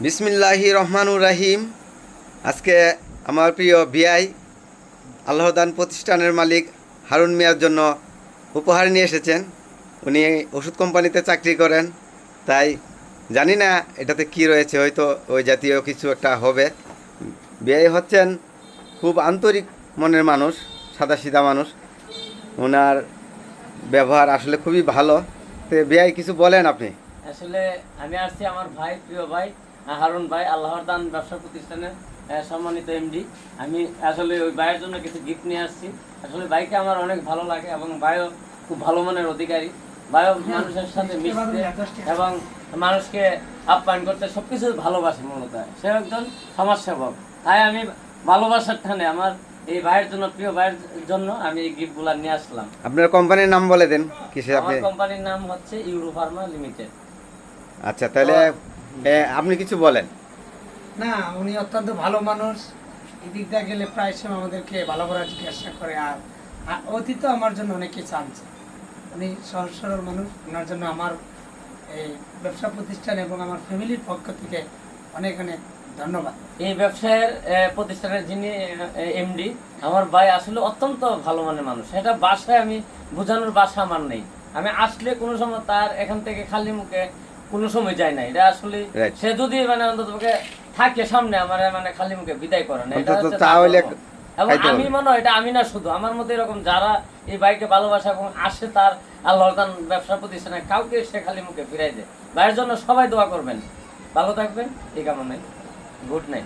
বিসমিল্লাহি রহমানুর রাহিম। আজকে আমার প্রিয় বিআই আল্লাহদান প্রতিষ্ঠানের মালিক হারুন মিয়ার জন্য উপহার নিয়ে এসেছেন। উনি ওষুধ কোম্পানিতে চাকরি করেন, তাই জানি না এটাতে কি রয়েছে, হয়তো ওই জাতীয় কিছু একটা হবে। বিআই হচ্ছেন খুব আন্তরিক মনের মানুষ, সাদাসিধা মানুষ। ওনার ব্যবহার আসলে খুবই ভালো। তো বিআই কিছু বলেন আপনি। আসলে আমি আসছি আমার ভাই, প্রিয় ভাই হারুন ভাই, আল্লাহর দান ব্যবসা প্রতিষ্ঠানের সম্মানিত এমডি। আমি আসলে ওই ভাইয়ের জন্য কিছু গিফট নিয়ে আসছি। আসলে ভাইকে আমার অনেক ভালো লাগে এবং ভাইও খুব ভালো মনের অধিকারী। ভাইও মানুষের সাথে মিশতে এবং মানুষকে আপ্যায়ন করতে সবকিছু ভালোবাসে। মূলত সে একজন সমাজসেবক। তাই আমি ভালোবাসার টানে আমার এই ভাইয়ের জন্য, প্রিয় ভাইয়ের জন্য আমি এই গিফটগুলো নিয়ে আসলাম। আপনার কোম্পানির নাম বলে দেন কিসে আপনি? আমার কোম্পানির নাম হচ্ছে ইউরো ফার্মা লিমিটেড। আচ্ছা, তাহলে আপনি কিছু বলেন। না, উনি অত্যন্ত ভালো মানুষ। এদিকটা গেলে প্রায় সময় আমাদেরকে ভালো করে জিজ্ঞাসা করে। আর অতীত আমার জন্য অনেক কিছু আনছে। উনি সহজ সরল মানুষ। ওনার জন্য আমার এই ব্যবসা প্রতিষ্ঠান এবং আমার ফ্যামিলির পক্ষ থেকে অনেক অনেক ধন্যবাদ। এই ব্যবসায়ের প্রতিষ্ঠানের যিনি এমডি, আমার ভাই আসলে অত্যন্ত ভালো মানের মানুষ। সেটা বাসায় আমি বোঝানোর ভাষা আমার নেই। আমি আসলে কোনো সময় তার এখান থেকে খালি মুখে কোনো সময় যায় না। এটা আসলে সে যদি অন্তত থাকে সামনে আমার খালি মুখে বিদায় করে না। এটা হচ্ছে এবং আমি মনে হয় এটা আমি না, শুধু আমার মতো এরকম যারা এই বাইকে ভালোবাসা এবং আসে তার আল্লাহর দান ব্যবসা প্রতিষ্ঠানে কাউকে সে খালি মুখে ফিরাই দেয়। ভাইয়ের জন্য সবাই দোয়া করবেন, ভালো থাকবেন, এই কামনায়। Good night.